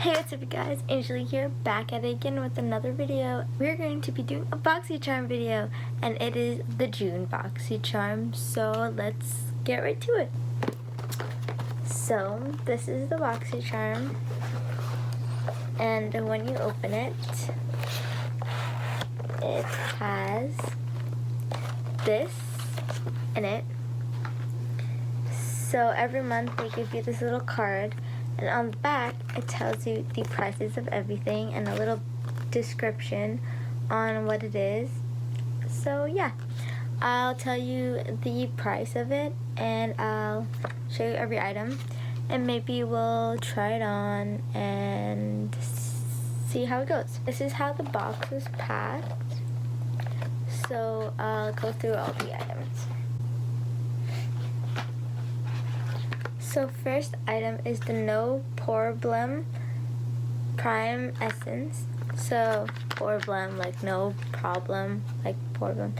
Hey, what's up you guys? Anjali here, back at it again with another video. We're going to be doing a BoxyCharm video, and it is the June BoxyCharm, so let's get right to it. So, this is the BoxyCharm, and when you open it, it has this in it. So every month they give you this little card, and on the back it tells you the prices of everything and a little description on what it is. So yeah, I'll tell you the price of it and I'll show you every item, and maybe we'll try it on and see how it goes. This is how the box is packed, so I'll go through all the items. So first item is the No Problem Prime Essence. So problem, like no problem, like problem.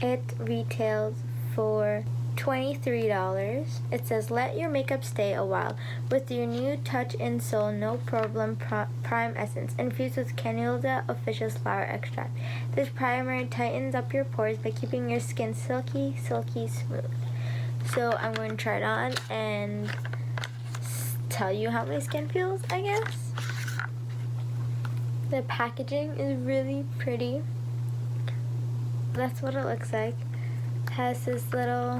It retails for $23. It says, let your makeup stay a while with your new Touch in Soul No Problem Prime Essence infused with Cannula Officious Flower Extract. This primer tightens up your pores by keeping your skin silky, silky smooth. So I'm going to try it on and tell you how my skin feels, I guess. The packaging is really pretty. That's what it looks like. It has this little...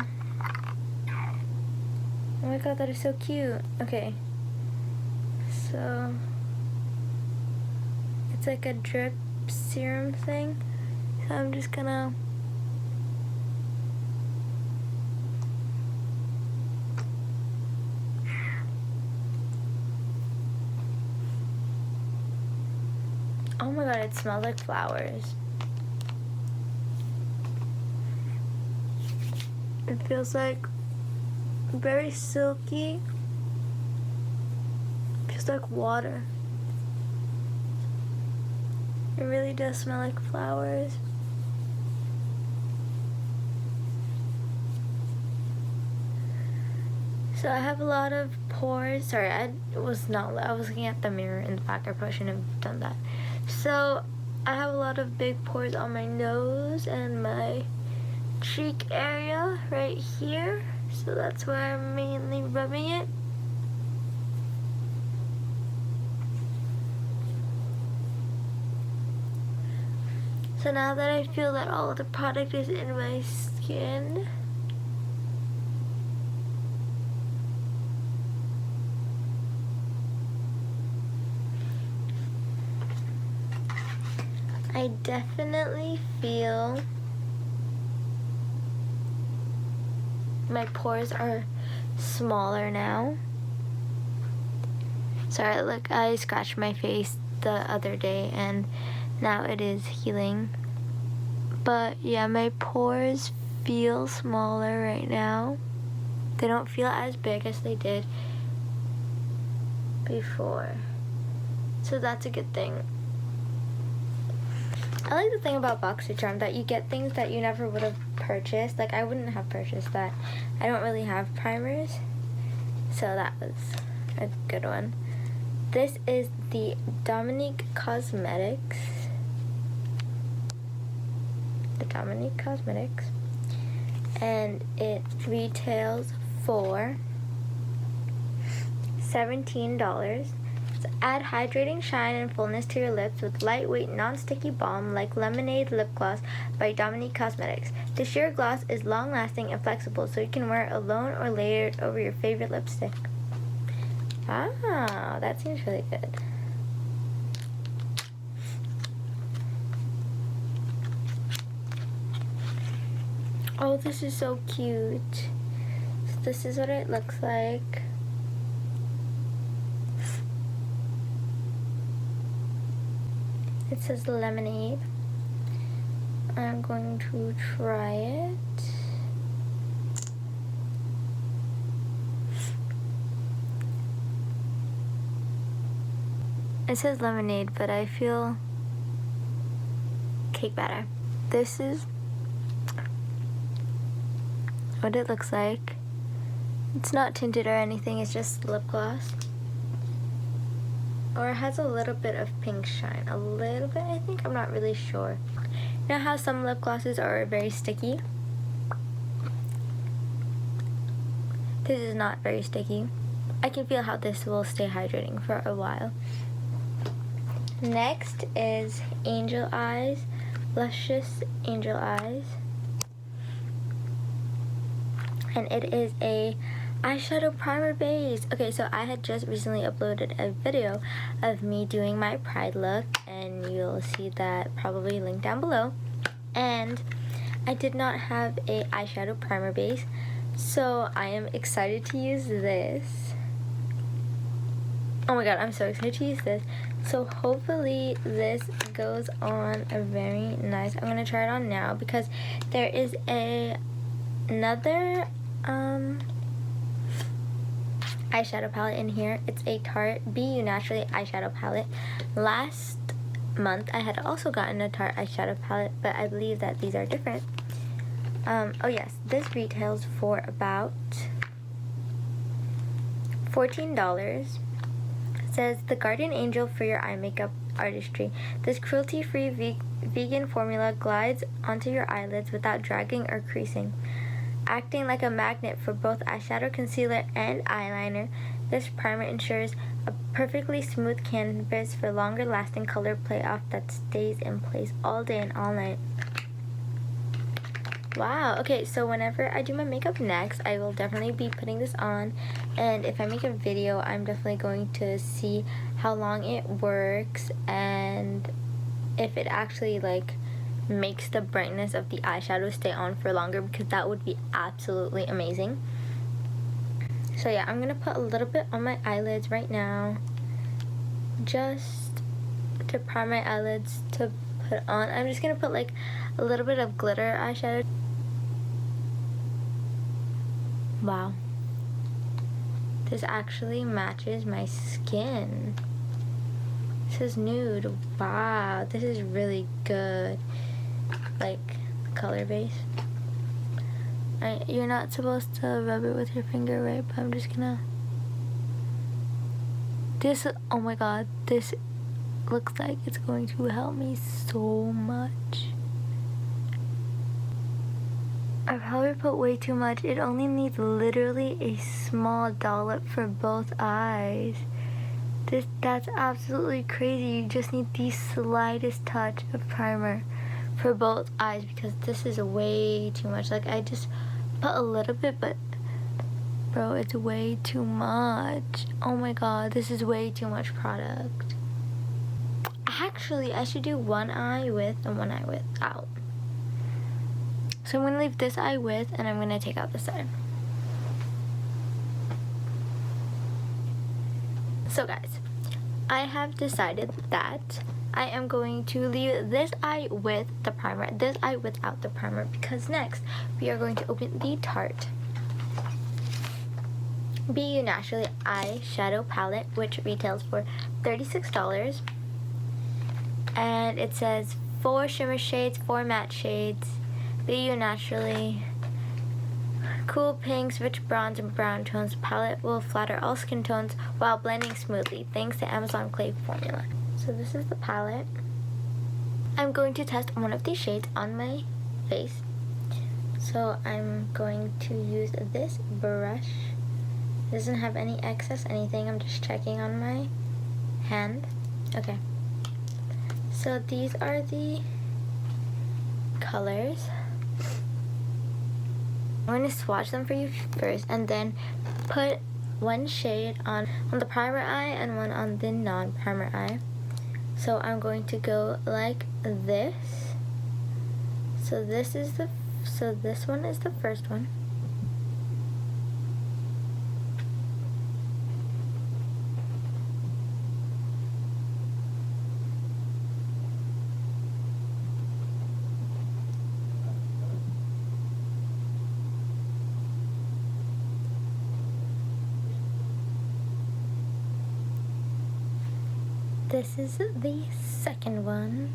Oh my god, that is so cute. Okay. So... it's like a drip serum thing. So I'm just gonna... Oh my god, it smells like flowers. It feels like very silky. It feels like water. It really does smell like flowers. So I have a lot of pores. Sorry, I was looking at the mirror in the back. I probably shouldn't have done that. So I have a lot of big pores on my nose and my cheek area right here. So that's where I'm mainly rubbing it. So now that I feel that all of the product is in my skin, I definitely feel my pores are smaller now. Sorry, look, I scratched my face the other day and now it is healing. But yeah, my pores feel smaller right now. They don't feel as big as they did before. So that's a good thing. I like the thing about BoxyCharm that you get things that you never would have purchased. Like, I wouldn't have purchased that. I don't really have primers, so that was a good one. This is the Dominique Cosmetics. And it retails for $17. Add hydrating shine and fullness to your lips with lightweight, non-sticky balm like Lemonade Lip Gloss by Dominique Cosmetics. The sheer gloss is long-lasting and flexible, so you can wear it alone or layered over your favorite lipstick. Wow, that seems really good. Oh, this is so cute. So this is what it looks like. It says lemonade. I'm going to try it. It says lemonade, but I feel cake batter. This is what it looks like. It's not tinted or anything, it's just lip gloss. or it has a little bit of pink shine. A little bit, I think. I'm not really sure. You know how some lip glosses are very sticky? This is not very sticky. I can feel how this will stay hydrating for a while. Next is Angel Eyes, Luscious Angel Eyes. And it is a eyeshadow primer base. Okay, so I had just recently uploaded a video of me doing my Pride look, and you'll see that probably linked down below. And I did not have a eyeshadow primer base, so I am excited to use this. Oh my god, I'm so excited to use this. So hopefully this goes on a very nice. I'm gonna try it on now because there is another eyeshadow palette in here. It's a Tarte Be You Naturally eyeshadow palette. Last month I had also gotten a Tarte eyeshadow palette, but I believe that these are different. Oh yes, this retails for about $14. It says the guardian angel for your eye makeup artistry. This cruelty-free vegan formula glides onto your eyelids without dragging or creasing. Acting like a magnet for both eyeshadow, concealer, and eyeliner, this primer ensures a perfectly smooth canvas for longer lasting color payoff that stays in place all day and all night. Wow, okay, so whenever I do my makeup next, I will definitely be putting this on, and if I make a video, I'm definitely going to see how long it works and if it actually like makes the brightness of the eyeshadow stay on for longer, because that would be absolutely amazing. So yeah, I'm gonna put a little bit on my eyelids right now, just to prime my eyelids to put on. I'm just gonna put like a little bit of glitter eyeshadow. Wow, this actually matches my skin. This is nude. Wow, this is really good. Like color base. You're not supposed to rub it with your finger, right? But I'm just gonna. This, oh my god, this looks like it's going to help me so much. I probably put way too much. It only needs literally a small dollop for both eyes. That's absolutely crazy. You just need the slightest touch of primer for both eyes, because this is way too much. Like, I just put a little bit, but bro, it's way too much. Oh my god, this is way too much product. Actually, I should do one eye with and one eye without. So I'm gonna leave this eye with, and I'm gonna take out this side. So guys, I have decided that I am going to leave this eye with the primer, this eye without the primer, because next we are going to open the Tarte Be You Naturally eyeshadow palette, which retails for $36. And it says 4 shimmer shades, 4 matte shades. Be You Naturally cool pinks, rich bronze, and brown tones. Palette will flatter all skin tones while blending smoothly thanks to Amazon Clay formula. So this is the palette. I'm going to test one of these shades on my face. So I'm going to use this brush. It doesn't have any excess anything. I'm just checking on my hand. Okay. So these are the colors. I'm going to swatch them for you first and then put one shade on the primer eye and one on the non-primer eye. So I'm going to go like this. So this one is the first one. This is the second one,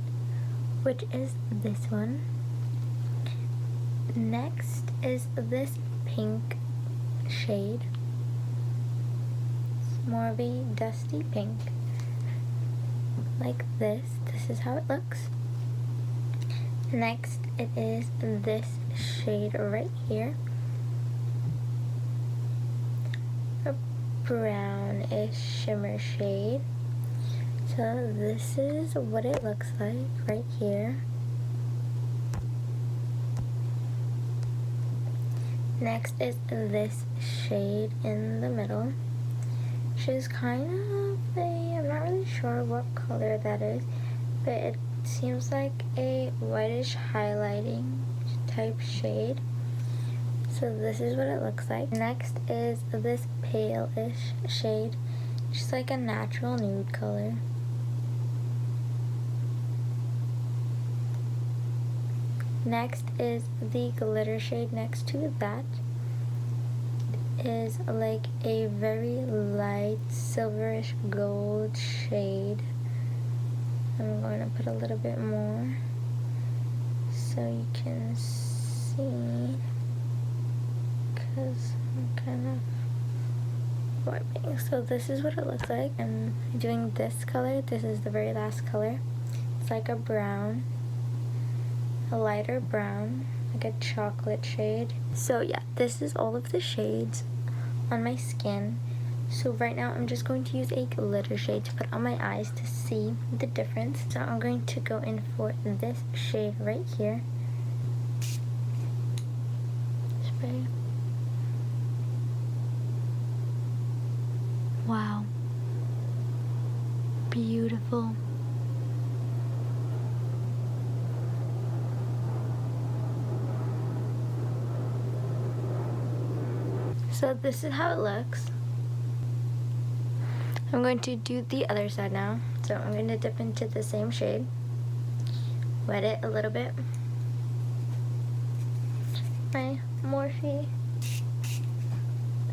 which is this one. Next is this pink shade. It's more of a dusty pink. like this. This is how it looks. Next, it is this shade right here. A brownish shimmer shade. So this is what it looks like right here. Next is this shade in the middle, which is kind of I'm not really sure what color that is, but it seems like a whitish highlighting type shade. So this is what it looks like. Next is this pale-ish shade, just like a natural nude color. Next is the glitter shade next to that. Is like a very light silverish gold shade. I'm going to put a little bit more so you can see, because I'm kind of wiping. So this is what it looks like. I'm doing this color. This is the very last color. It's like a brown, a lighter brown, like a chocolate shade. So yeah, this is all of the shades on my skin. So right now I'm just going to use a glitter shade to put on my eyes to see the difference. So I'm going to go in for this shade right here. Spray. Wow. Beautiful. So this is how it looks. I'm going to do the other side now. So I'm going to dip into the same shade, wet it a little bit. My Morphe.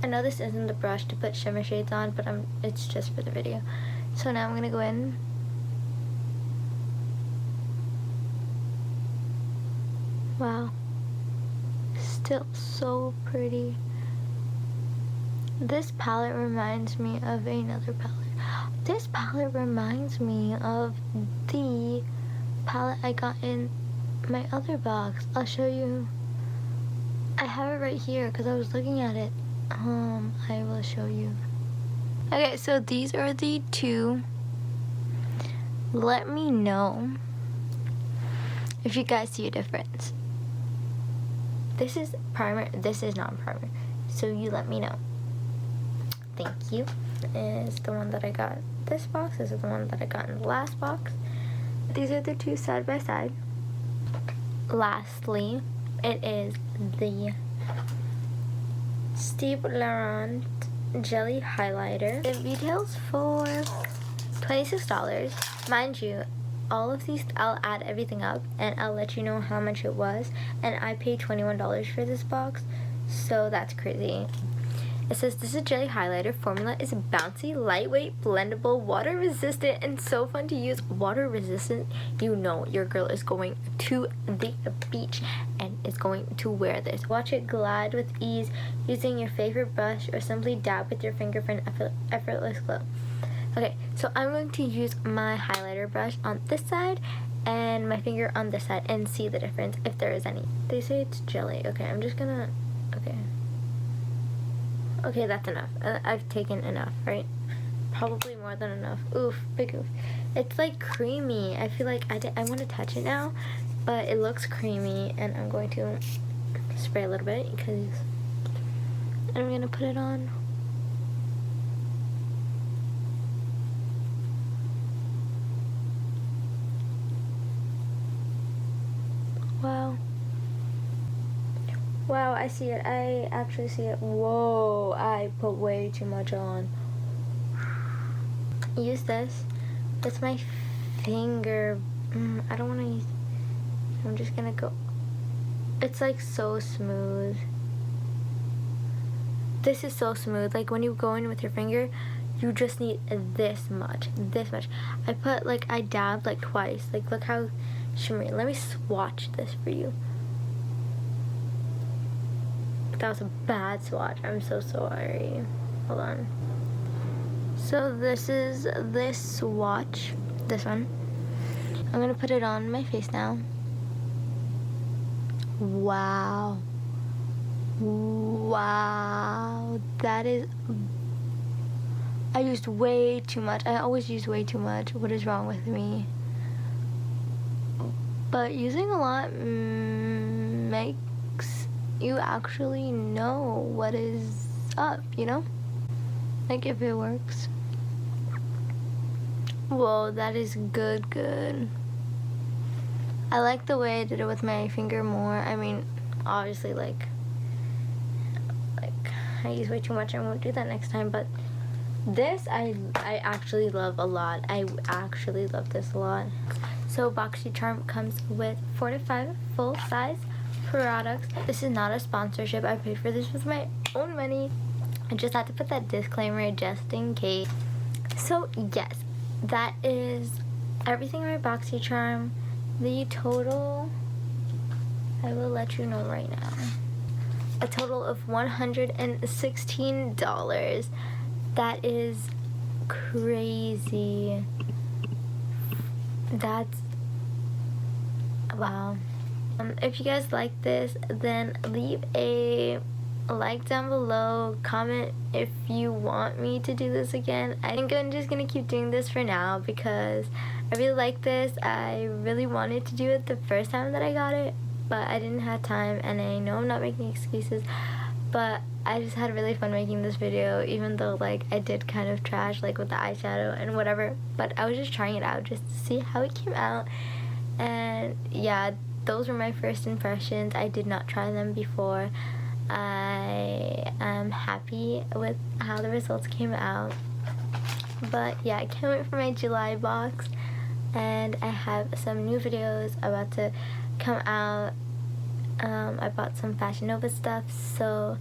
I know this isn't the brush to put shimmer shades on, but it's just for the video. So now I'm going to go in. Wow. Still so pretty. This palette reminds me of another palette. This palette reminds me of the palette I got in my other box. I'll show you. I have it right here because I was looking at it. I will show you. Okay, so these are the two. Let me know if you guys see a difference. This is primer, this is not primer. So you let me know. Thank you. Is the one that I got this box. This is the one that I got in the last box. These are the two side by side. Lastly, it is the Steve Laurent Jelly Highlighter. It retails for $26. Mind you, all of these, I'll add everything up and I'll let you know how much it was. And I paid $21 for this box, so that's crazy. It says, this is jelly highlighter. Formula is bouncy, lightweight, blendable, water resistant, and so fun to use. Water resistant, you know your girl is going to the beach and is going to wear this. Watch it glide with ease using your favorite brush or simply dab with your finger for an effortless glow. Okay, so I'm going to use my highlighter brush on this side and my finger on this side and see the difference if there is any. They say it's jelly. Okay, I'm just gonna, okay. Okay, that's enough. I've taken enough, right? Probably more than enough. Oof, big oof. It's like creamy. I feel like I want to touch it now, but it looks creamy, and I'm going to spray a little bit because I'm going to put it on. Wow. Wow, I see it. I actually see it. Whoa, I put way too much on. Use this. It's my finger. I don't want to use. I'm just gonna go. It's like so smooth. This is so smooth. Like when you go in with your finger, you just need this much. This much. I dabbed like twice. Like look how shimmery. Let me swatch this for you. That was a bad swatch. I'm so sorry. Hold on. So this is this swatch. this one. I'm gonna put it on my face now. Wow. Wow. That is... I used way too much. I always use way too much. What is wrong with me? But using a lot makes you actually know what is up, you know? Like, if it works. Whoa, that is good. I like the way I did it with my finger more. I mean, obviously, like I use way too much. I won't do that next time, but this I actually love a lot. I actually love this a lot. So Boxy Charm comes with 4 to 5 full-size products. This is not a sponsorship. I paid for this with my own money. I just had to put that disclaimer just in case. So yes, that is everything in my Boxy Charm. The total, I will let you know right now. A total of $116. That is crazy. That's wow. If you guys like this, then leave a like down below. Comment if you want me to do this again. I think I'm just gonna keep doing this for now because I really like this. I really wanted to do it the first time that I got it, but I didn't have time, and I know I'm not making excuses, but I just had really fun making this video, even though like I did kind of trash like with the eyeshadow and whatever, but I was just trying it out just to see how it came out. And yeah, those were my first impressions. I did not try them before. I am happy with how the results came out, but yeah, I can't wait for my July box, and I have some new videos about to come out. I bought some Fashion Nova stuff, so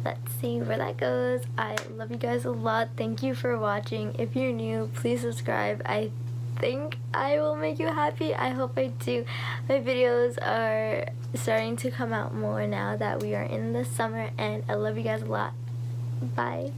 let's see where that goes. I love you guys a lot. Thank you for watching. If you're new, please subscribe. I think I will make you happy. I hope I do. My videos are starting to come out more now that we are in the summer, and I love you guys a lot. Bye.